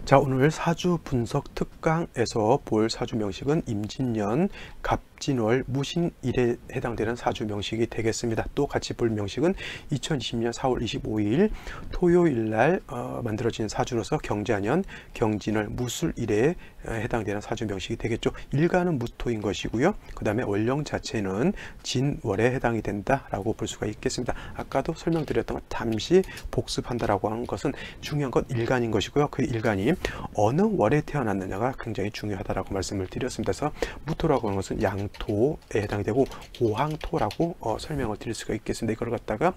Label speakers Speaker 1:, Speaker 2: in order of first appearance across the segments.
Speaker 1: 자, 오늘 사주 분석 특강에서 볼 사주 명식은 임진년, 갑진월, 무신일에 해당되는 사주 명식이 되겠습니다. 또 같이 볼 명식은 2020년 4월 25일 토요일 날 만들어진 사주로서 경자년, 경진월, 무술일에 해당되는 사주 명식이 되겠죠. 일간은 무토인 것이고요. 그 다음에 월령 자체는 진월에 해당이 된다라고 볼 수가 있겠습니다. 아까도 설명드렸던 것 잠시 복습한다라고 하는 것은 중요한 건 일간인 것이고요. 그 일간이 어느 월에 태어났느냐가 굉장히 중요하다라고 말씀을 드렸습니다. 그래서 무토라고 하는 것은 양토에 해당이 되고 오항토라고 설명을 드릴 수가 있겠습니다. 이걸 갖다가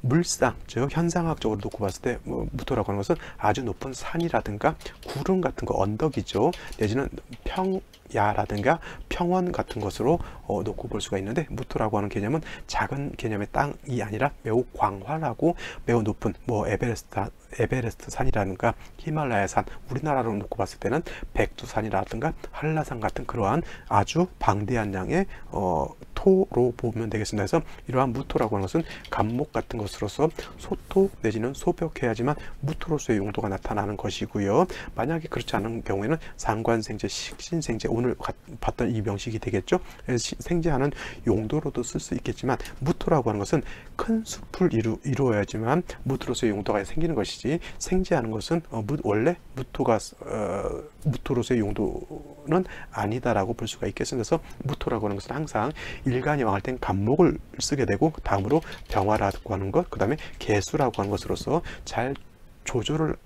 Speaker 1: 물상, 즉 현상학적으로 놓고 봤을 때 무토라고 하는 것은 아주 높은 산이라든가 구름 같은 거, 언덕이죠. 내지는 평야라든가 평원 같은 것으로 놓고 볼 수가 있는데, 무토라고 하는 개념은 작은 개념의 땅이 아니라 매우 광활하고 매우 높은 에베레스트 산이라든가 히말라야 산, 우리나라로 놓고 봤을 때는 백두산이라든가 한라산 같은 그러한 아주 방대한 양의 토로 보면 되겠습니다. 그래서 이러한 무토라고 하는 것은 간목 같은 것으로서 소토 내지는 소벽해야지만 무토로서의 용도가 나타나는 것이고요. 만약에 그렇지 않은 경우에는 상관생재, 식신생재, 오늘 봤던 이 명식이 되겠죠. 생재하는 용도로도 쓸 수 있겠지만, 무토라고 하는 것은 큰 숲을 이루어야지만 무토로서의 용도가 생기는 것이지, 생재하는 것은 원래 무토로서의 용도는 아니다라고 볼 수가 있겠습니다. 그래서 무토라고 하는 것은 항상 일간이 왕할 땐 간목을 쓰게 되고, 다음으로 병화라고 하는 것, 그 다음에 개수라고 하는 것으로서 잘 조절을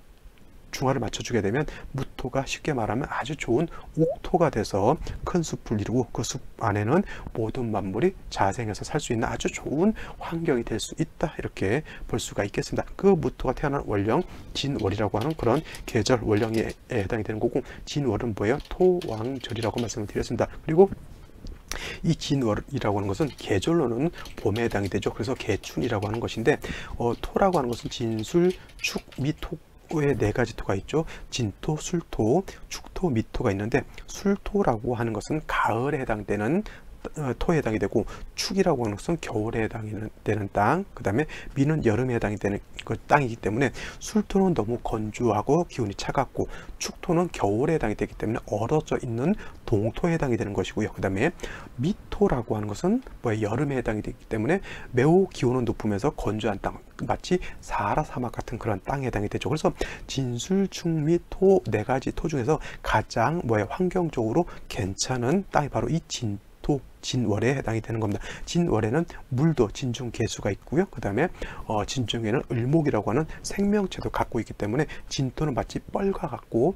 Speaker 1: 중화를 맞춰주게 되면 무토가 쉽게 말하면 아주 좋은 옥토가 돼서 큰 숲을 이루고, 그 숲 안에는 모든 만물이 자생해서 살 수 있는 아주 좋은 환경이 될 수 있다, 이렇게 볼 수가 있겠습니다. 그 무토가 태어난 월령 진월이라고 하는 그런 계절 월령에 해당이 되는 거고, 진월은 뭐예요? 토왕절이라고 말씀을 드렸습니다. 그리고 이 진월이라고 하는 것은 계절로는 봄에 해당이 되죠. 그래서 개춘이라고 하는 것인데, 토라고 하는 것은 진술, 축, 미, 토 의 네 가지 토가 있죠. 진토, 술토, 축토, 미토가 있는데, 술토라고 하는 것은 가을에 해당되는 토에 해당이 되고, 축이라고 하는 것은 겨울에 해당이 되는 땅, 그 다음에 미는 여름에 해당이 되는 그 땅이기 때문에, 술토는 너무 건조하고 기온이 차갑고, 축토는 겨울에 해당이 되기 때문에 얼어져 있는 동토에 해당이 되는 것이고요. 그 다음에 미토라고 하는 것은 여름에 해당이 되기 때문에 매우 기온은 높으면서 건조한 땅, 마치 사하라 사막 같은 그런 땅에 해당이 되죠. 그래서 진술, 축, 미, 토 네 가지 토 중에서 가장 환경적으로 괜찮은 땅이 바로 이 진월에 해당이 되는 겁니다. 진월에는 물도 진중계수가 있고요. 그 다음에 진중에는 을목이라고 하는 생명체도 갖고 있기 때문에, 진토는 마치 뻘과 같고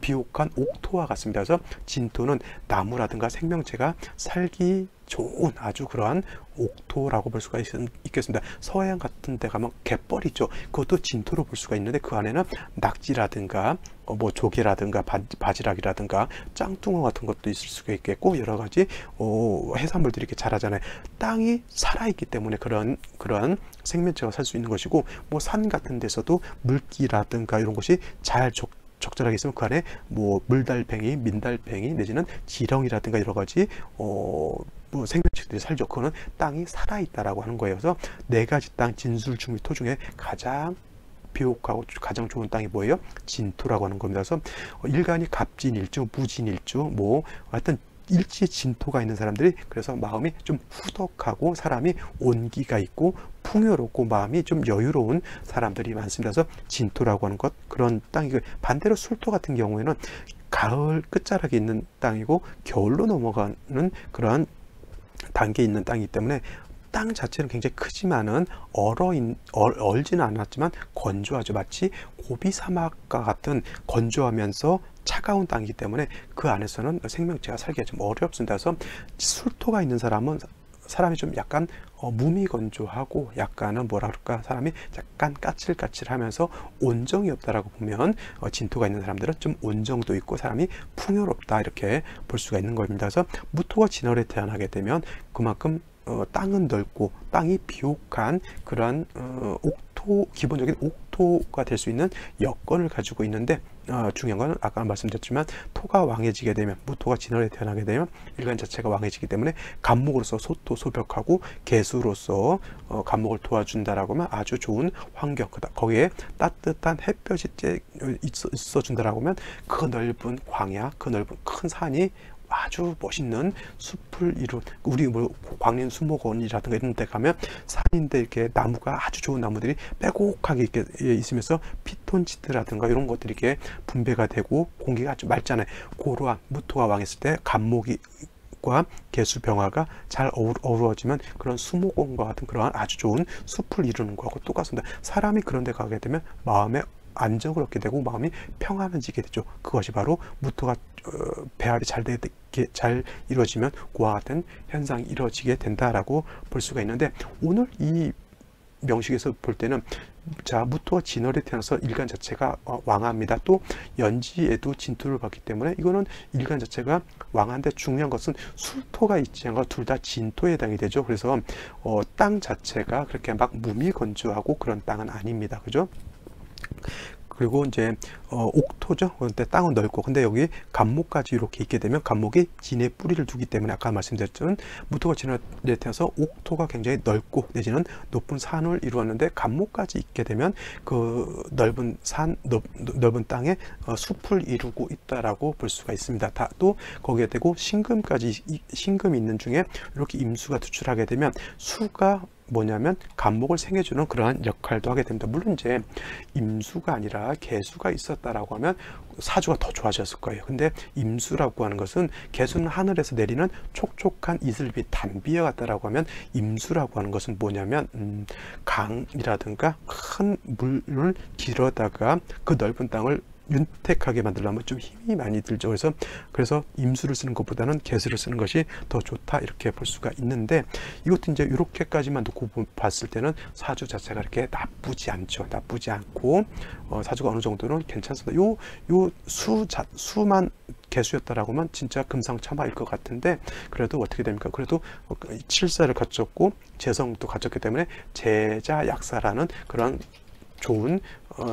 Speaker 1: 비옥한 옥토와 같습니다. 그래서 진토는 나무라든가 생명체가 살기 좋은 아주 그러한 옥토라고 볼 수가 있겠습니다. 서해안 같은 데 가면 갯벌 있죠. 그것도 진토로 볼 수가 있는데, 그 안에는 낙지라든가 조개라든가 바지락이라든가 짱뚱어 같은 것도 있을 수가 있겠고, 여러 가지 해산물들이 이렇게 자라잖아요. 땅이 살아있기 때문에 그런 생명체가 살 수 있는 것이고, 산 같은 데서도 물기라든가 이런 것이 잘 적절하게 있으면 그 안에 물달팽이, 민달팽이 내지는 지렁이라든가 여러 가지 생명체들이 살죠. 그거는 땅이 살아있다라고 하는 거예요. 그래서 네 가지 땅, 진술, 축, 미, 토 중에 가장 비옥하고 가장 좋은 땅이 뭐예요? 진토라고 하는 겁니다. 그래서 일간이 갑진일주, 무진일주, 하여튼 일지에 진토가 있는 사람들이, 그래서 마음이 좀 후덕하고 사람이 온기가 있고 풍요롭고 마음이 좀 여유로운 사람들이 많습니다. 그래서 진토라고 하는 것, 그런 땅이고, 반대로 술토 같은 경우에는 가을 끝자락에 있는 땅이고 겨울로 넘어가는 그러한 단계에 있는 땅이기 때문에, 땅 자체는 굉장히 크지만은 얼지는 않았지만 건조하죠. 마치 고비 사막과 같은 건조하면서 차가운 땅이기 때문에 그 안에서는 생명체가 살기가 좀 어렵습니다. 그래서 술토가 있는 사람은 사람이 좀 약간 무미건조하고 약간은 사람이 약간 까칠까칠하면서 온정이 없다라고 보면, 진토가 있는 사람들은 좀 온정도 있고 사람이 풍요롭다, 이렇게 볼 수가 있는 겁니다. 그래서 무토가 진월에 태어나게 되면 그만큼 땅은 넓고 땅이 비옥한 그러한 기본적인 옥토가 될 수 있는 여건을 가지고 있는데, 중요한 건 아까 말씀드렸지만 토가 왕해지게 되면, 무토가 진월에 태어나게 되면 일간 자체가 왕해지기 때문에 간목으로서 소토 소벽하고 개수로서 간목을 도와준다라고 하면 아주 좋은 환경, 거기에 따뜻한 햇볕이 있어준다라고 하면 그 넓은 광야, 그 넓은 큰 산이 아주 멋있는 숲을 이룬, 우리 뭐 광림 수목원이라든가 이런 데 가면 산인데 이렇게 나무가 아주 좋은 나무들이 빼곡하게 이렇게 있으면서 피톤치드라든가 이런 것들이 이렇게 분배가 되고 공기가 아주 맑잖아요. 그러한 무토가 왕했을 때 간목과 개수병화가 잘 어우러지면 그런 수목원과 같은 그러한 아주 좋은 숲을 이루는 거하고 똑같습니다. 사람이 그런 데 가게 되면 마음에 안정을 얻게 되고 마음이 평안해지게 되죠. 그것이 바로 무토가 배합이 잘 이루어지면 그와 같은 현상이 이루어지게 된다라고 볼 수가 있는데, 오늘 이 명식에서 볼 때는 자, 무토가 진월에 태어나서 일간 자체가 왕합니다. 또 연지에도 진토를 받기 때문에 이거는 일간 자체가 왕한데, 중요한 것은 술토가 있지 않고 둘 다 진토에 해당이 되죠. 그래서 땅 자체가 그렇게 막 무미건조하고 그런 땅은 아닙니다. 그죠? 그리고 이제 옥토죠. 근데 땅은 넓고, 근데 여기 간목까지 이렇게 있게 되면 간목이 진에 뿌리를 두기 때문에 아까 말씀드렸던 무토가 진에 태어나서 옥토가 굉장히 넓고 내지는 높은 산을 이루었는데, 간목까지 있게 되면 그 넓은 산, 넓은 땅에 숲을 이루고 있다라고 볼 수가 있습니다. 또 거기에 대고 신금까지, 신금이 있는 중에 이렇게 임수가 투출하게 되면 수가 뭐냐면 간목을 생해주는 그러한 역할도 하게 됩니다. 물론 이제 임수가 아니라 개수가 있었다라고 하면 사주가 더 좋아졌을 거예요. 근데 임수라고 하는 것은, 개수는 하늘에서 내리는 촉촉한 이슬비, 단비와 같다라고 하면, 임수라고 하는 것은 뭐냐면 강이라든가 큰 물을 길어다가 그 넓은 땅을 윤택하게 만들려면 좀 힘이 많이 들죠. 그래서 임수를 쓰는 것보다는 개수를 쓰는 것이 더 좋다, 이렇게 볼 수가 있는데, 이것도 이제 이렇게까지만 놓고 봤을 때는 사주 자체가 이렇게 나쁘지 않죠. 나쁘지 않고 사주가 어느 정도는 괜찮습니다. 요 수만 개수였다라고 하면 진짜 금상첨화일 것 같은데, 그래도 어떻게 됩니까? 그래도 칠사를 갖췄고 재성도 갖췄기 때문에 제자약사라는 그런 좋은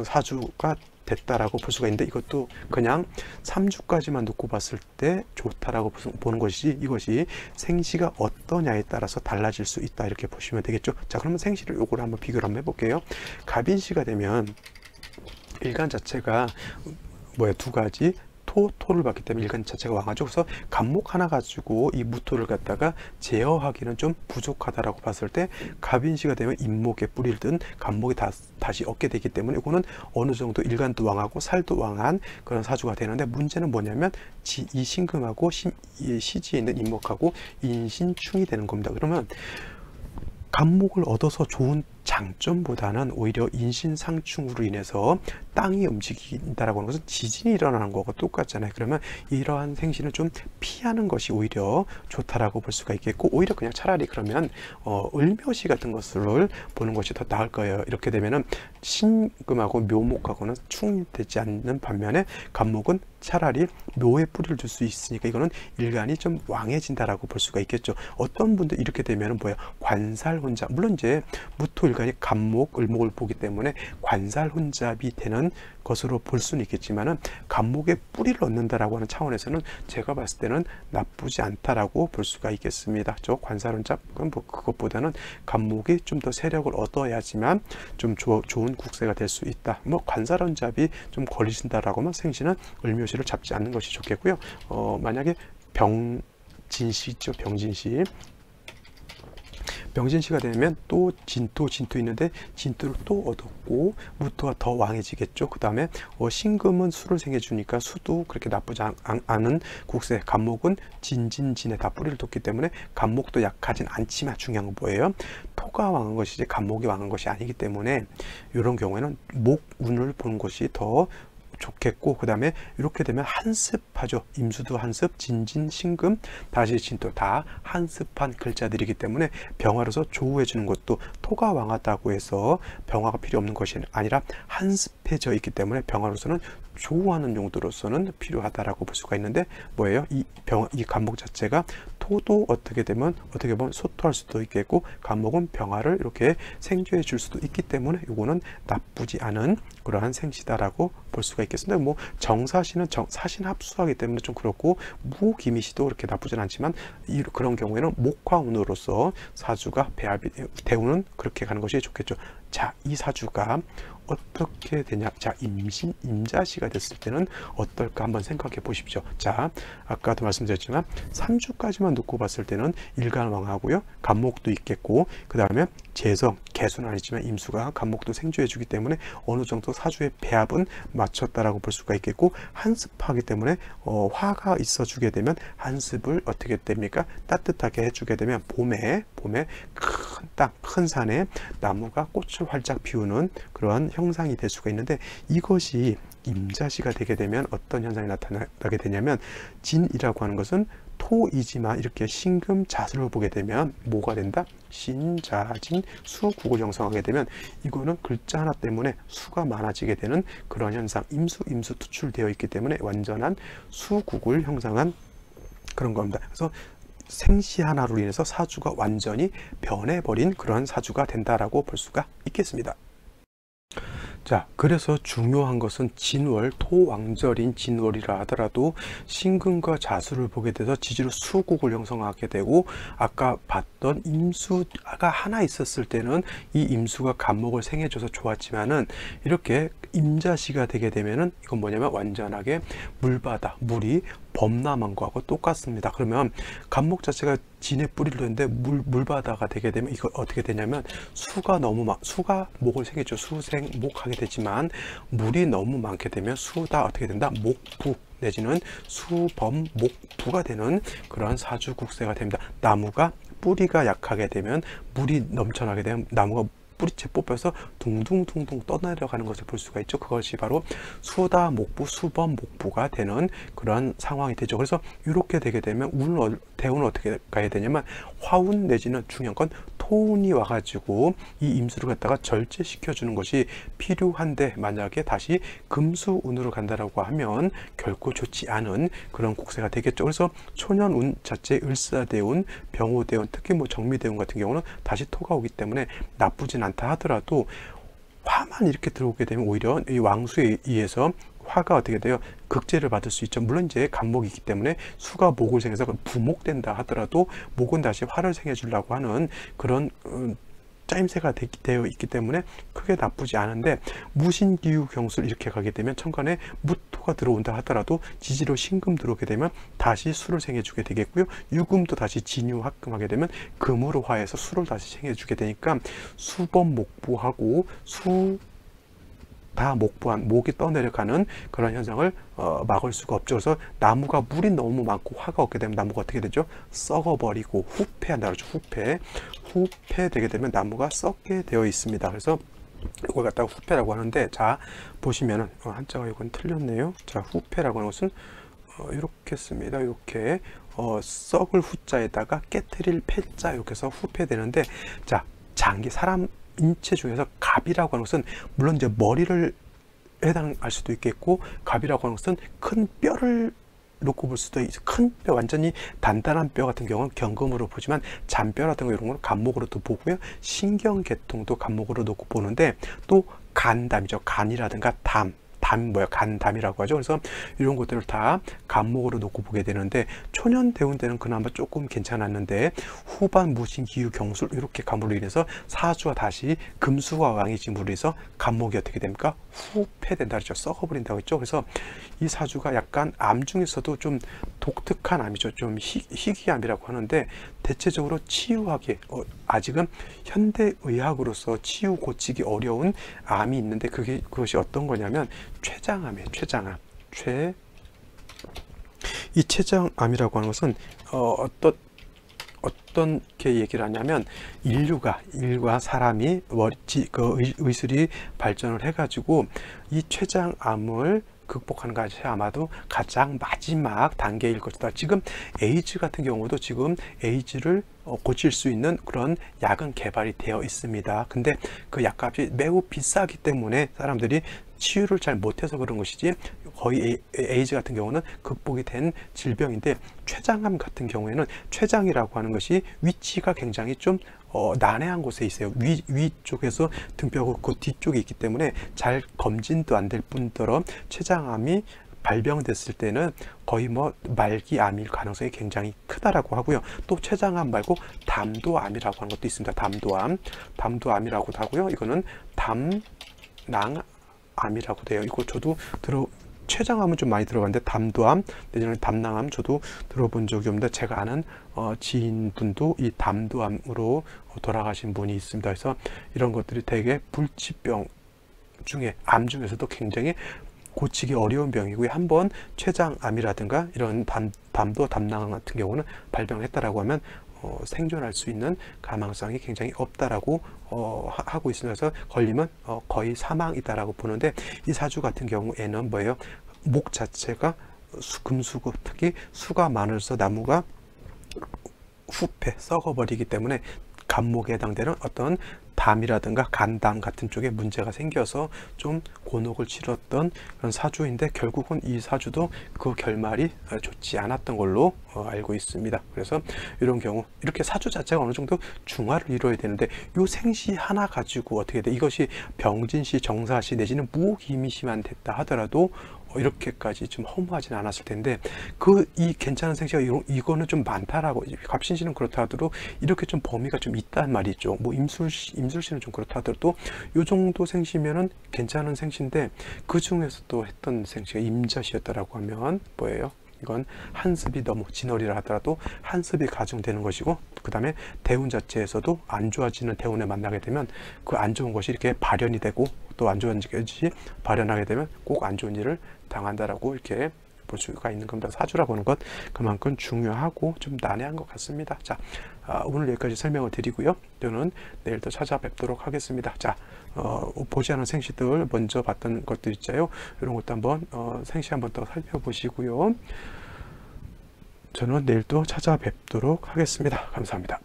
Speaker 1: 사주가 됐다라고 볼 수가 있는데, 이것도 그냥 3주까지만 놓고 봤을 때 좋다라고 보는 것이지, 이것이 생시가 어떠냐에 따라서 달라질 수 있다, 이렇게 보시면 되겠죠. 자, 그러면 생시를 요거를 한번 비교를 한번 해볼게요. 갑인시가 되면 일간 자체가 두 가지 토를 받기 때문에 일간 자체가 왕하죠. 그래서 간목 하나 가지고 이 무토를 갖다가 제어하기는 좀 부족하다라고 봤을 때, 갑인시가 되면 인목에 뿌리를 든 간목이 다시 얻게 되기 때문에 이거는 어느 정도 일간도 왕하고 살도 왕한 그런 사주가 되는데, 문제는 뭐냐면 이 신금하고 시지에 있는 인목하고 인신충이 되는 겁니다. 그러면 간목을 얻어서 좋은 장점보다는 오히려 인신상충으로 인해서 땅이 움직인다라고 하는 것은 지진이 일어나는 거고 똑같잖아요. 그러면 이러한 생신을 좀 피하는 것이 오히려 좋다라고 볼 수가 있겠고, 오히려 그냥 차라리 그러면 을묘시 같은 것을 보는 것이 더 나을 거예요. 이렇게 되면은 신금하고 묘목하고는 충되지 않는 반면에 간목은 차라리 묘에 뿌리를 둘 수 있으니까 이거는 일간이 좀 왕해진다라고 볼 수가 있겠죠. 어떤 분들 이렇게 되면은 관살혼잡, 물론 이제 무토 일간이 간목, 을목을 보기 때문에 관살혼잡이 되는 것으로 볼 수는 있겠지만은, 간목에 뿌리를 얻는다라고 하는 차원에서는 제가 봤을 때는 나쁘지 않다라고 볼 수가 있겠습니다. 저 관살혼잡, 그것보다는 간목이 좀 더 세력을 얻어야지만 좀 좋은 국세가 될 수 있다. 관살혼잡이 좀 걸리신다라고 하면 생시는 을묘시를 잡지 않는 것이 좋겠고요. 만약에 병진시 있죠. 병진시가 되면 또 진토 있는데 진토를 또 얻었고 무토가 더 왕해지겠죠. 그 다음에 신금은 수를 생겨주니까 수도 그렇게 나쁘지 않은 국세, 간목은 진에 다 뿌리를 뒀기 때문에 간목도 약하진 않지만 중요한 건 뭐예요? 토가 왕한 것이지 간목이 왕한 것이 아니기 때문에 이런 경우에는 목운을 보는 것이 더 좋겠고, 그 다음에 이렇게 되면 한습하죠. 임수도 한습, 진진, 신금, 다시 진토 다 한습한 글자들이기 때문에 병화로서 조우해 주는 것도, 토가 왕하다고 해서 병화가 필요 없는 것이 아니라 한습해져 있기 때문에 병화로서는 조우하는 용도로서는 필요하다라고 볼 수가 있는데 뭐예요? 이 감목 자체가 토도 어떻게 보면 소토할 수도 있겠고 감목은 병화를 이렇게 생조해 줄 수도 있기 때문에 이거는 나쁘지 않은 그러한 생시다라고 볼 수가 있겠습니다. 뭐 정사시는 사신 합수하기 때문에 좀 그렇고 무기미시도 그렇게 나쁘진 않지만 그런 경우에는 목화운으로서 사주가 대운은 그렇게 가는 것이 좋겠죠. 자, 이 사주가 어떻게 되냐? 자, 임자시가 됐을 때는 어떨까 한번 생각해 보십시오. 자, 아까도 말씀드렸지만 3주까지만 놓고 봤을 때는 일간왕하고요, 간목도 있겠고, 그 다음에 재성, 개수는 아니지만 임수가 간목도 생주해 주기 때문에 어느 정도 사주의 배합은 맞췄다라고 볼 수가 있겠고, 한습하기 때문에 화가 있어 주게 되면 한습을 어떻게 됩니까? 따뜻하게 해주게 되면 봄에 큰 땅, 큰 산에 나무가 꽃을 활짝 피우는 그러한 형상이 될 수가 있는데, 이것이 임자시가 되게 되면 어떤 현상이 나타나게 되냐면, 진이라고 하는 것은 토이지만 이렇게 신금 자수를 보게 되면 뭐가 된다? 신자진 수국을 형성하게 되면 이거는 글자 하나 때문에 수가 많아지게 되는 그런 현상, 임수 투출되어 있기 때문에 완전한 수국을 형성한 그런 겁니다. 그래서 생시 하나로 인해서 사주가 완전히 변해버린 그런 사주가 된다라고 볼 수가 있겠습니다. 자, 그래서 중요한 것은 진월, 토왕절인 진월이라 하더라도 신금과 자수를 보게 돼서 지지로 수국을 형성하게 되고, 아까 봤던 임수가 하나 있었을 때는 이 임수가 간목을 생해줘서 좋았지만은 이렇게 임자시가 되게 되면은 이건 뭐냐면 완전하게 물바다, 물이 범람한 거하고 똑같습니다. 그러면 간목 자체가 진에 뿌리를 두는데 물바다가 되게 되면 이거 어떻게 되냐면 수가 목을 생겼죠. 수생목하게 되지만 물이 너무 많게 되면 수다 어떻게 된다? 목부 내지는 수범목부가 되는 그런 사주국세가 됩니다. 나무가 뿌리가 약하게 되면 물이 넘쳐나게 되면 나무가 뿌리채 뽑혀서 둥둥둥둥 떠내려가는 것을 볼 수가 있죠. 그것이 바로 수다 목부, 수범 목부가 되는 그런 상황이 되죠. 그래서 이렇게 되게 되면 대운은 어떻게 가야 되냐면 화운 내지는 중요한 건 토운이 와가지고 이 임수를 갖다가 절제시켜 주는 것이 필요한데, 만약에 다시 금수운으로 간다라고 하면 결코 좋지 않은 그런 국세가 되겠죠. 그래서 초년운 자체 을사대운, 병호대운, 특히 뭐 정미대운 같은 경우는 다시 토가 오기 때문에 나쁘진 않다 하더라도 화만 이렇게 들어오게 되면 오히려 이 왕수에 의해서 화가 어떻게 돼요? 극제를 받을 수 있죠. 물론 이제 간목이기 때문에 수가 목을 생해서 부목된다 하더라도 목은 다시 화를 생해 주려고 하는 그런 짜임새가 되어 있기 때문에 크게 나쁘지 않은데, 무신기유 경수를 이렇게 가게 되면 천간에 무토가 들어온다 하더라도 지지로 신금 들어오게 되면 다시 수를 생해주게 되겠고요. 유금도 다시 진유합금하게 되면 금으로 화해서 수를 다시 생해주게 되니까 수범목부하고 다 목부한 목이 떠내려가는 그런 현상을 막을 수가 없죠. 그래서 나무가 물이 너무 많고 화가 없게 되면 나무가 어떻게 되죠? 썩어버리고 후패한다 그러죠. 후패 되게 되면 나무가 썩게 되어 있습니다. 그래서 이걸 갖다가 후패라고 하는데, 자 보시면은 한자가 이건 틀렸네요. 자, 후패라고 하는 것은 이렇게 씁니다. 이렇게 썩을 후자에다가 깨트릴 패자 이렇게 해서 후패 되는데, 자 장기 사람 인체 중에서 갑이라고 하는 것은 물론 이제 머리를 해당할 수도 있겠고, 갑이라고 하는 것은 큰 뼈를 놓고 볼 수도 있어. 큰 뼈, 완전히 단단한 뼈 같은 경우는 경금으로 보지만 잔뼈라든가 이런 거는 간목으로도 보고요. 신경계통도 간목으로 놓고 보는데, 또 간담이죠. 간이라든가 간담이라고 하죠. 그래서 이런 것들을 다 간목으로 놓고 보게 되는데, 초년 대운 때는 그나마 조금 괜찮았는데 후반 무신 기유 경술 이렇게 간목으로 인해서 사주와 다시 금수와 왕이 진으로 해서 간목이 어떻게 됩니까? 후패된다 그랬죠. 썩어버린다고 했죠. 그래서 이 사주가 약간 암 중에서도 좀 독특한 암이죠. 좀 희귀암이라고 하는데, 대체적으로 치유하기 아직은 현대의학으로서 치유 고치기 어려운 암이 있는데, 그것이 어떤 거냐면 췌장암이에요. 췌장암. 이 췌장암이라고 하는 것은 어떻게 얘기를 하냐면, 인류가 사람이 의술이 발전을 해가지고 이 췌장암을 극복하는 것이 아마도 가장 마지막 단계일 것이다. 지금 에이즈 같은 경우도 지금 에이즈를 고칠 수 있는 그런 약은 개발이 되어 있습니다. 근데 그 약값이 매우 비싸기 때문에 사람들이 치유를 잘 못해서 그런 것이지 거의 에이즈 같은 경우는 극복이 된 질병인데, 췌장암 같은 경우에는 췌장이라고 하는 것이 위치가 굉장히 좀 난해한 곳에 있어요. 위쪽에서 등뼈고 그 뒤쪽에 있기 때문에 잘 검진도 안 될 뿐더러 췌장암이 발병됐을 때는 거의 뭐 말기암일 가능성이 굉장히 크다라고 하고요. 또 췌장암 말고 담도암이라고 하는 것도 있습니다. 담도암이라고도 하고요. 이거는 담낭암이라고 돼요. 이거 저도 췌장암은 좀 많이 들어봤는데 담도암, 내지는 담낭암 저도 들어본 적이 없는데, 제가 아는 지인분도 이 담도암으로 돌아가신 분이 있습니다. 그래서 이런 것들이 되게 불치병 중에, 암 중에서도 굉장히 고치기 어려운 병이고요. 한번 췌장암이라든가 이런 담낭암 같은 경우는 발병했다라고 하면 생존할 수 있는 가망성이 굉장히 없다라고 하고 있습니다. 그래서 걸리면 거의 사망이다라고 보는데, 이 사주 같은 경우에는 뭐예요? 목 자체가 금수고, 특히 수가 많아서 나무가 후패 썩어버리기 때문에 간목에 해당되는 어떤 담이라든가 간담 같은 쪽에 문제가 생겨서 좀 곤혹을 치렀던 그런 사주인데, 결국은 이 사주도 그 결말이 좋지 않았던 걸로 알고 있습니다. 그래서 이런 경우, 이렇게 사주 자체가 어느 정도 중화를 이루어야 되는데, 이 생시 하나 가지고 어떻게 돼? 이것이 병진시, 정사시 내지는 무기미시만 됐다 하더라도 이렇게까지 좀 허무하진 않았을 텐데, 이 괜찮은 생시가 이거는 좀 많다라고, 갑신시는 그렇다 하더라도 이렇게 좀 범위가 좀 있단 말이죠. 뭐 임술시는 좀 그렇다 하더라도 이 정도 생시면은 괜찮은 생시인데, 그 중에서도 했던 생시가 임자시였다라고 하면 뭐예요? 이건 한습이 너무 진월이라 하더라도 한습이 가중되는 것이고, 그 다음에 대운 자체에서도 안 좋아지는 대운에 만나게 되면 그 안 좋은 것이 이렇게 발현이 되고, 또 안 좋은 것이 발현하게 되면 꼭 안 좋은 일을 당한다라고 이렇게 볼 수가 있는 겁니다. 사주라 보는 것 그만큼 중요하고 좀 난해한 것 같습니다. 자, 오늘 여기까지 설명을 드리고요. 저는 내일 또 찾아뵙도록 하겠습니다. 자, 보지 않은 생시들 먼저 봤던 것들 있잖아요. 이런 것도 한번 생시 한번 더 살펴보시고요. 저는 내일 또 찾아뵙도록 하겠습니다. 감사합니다.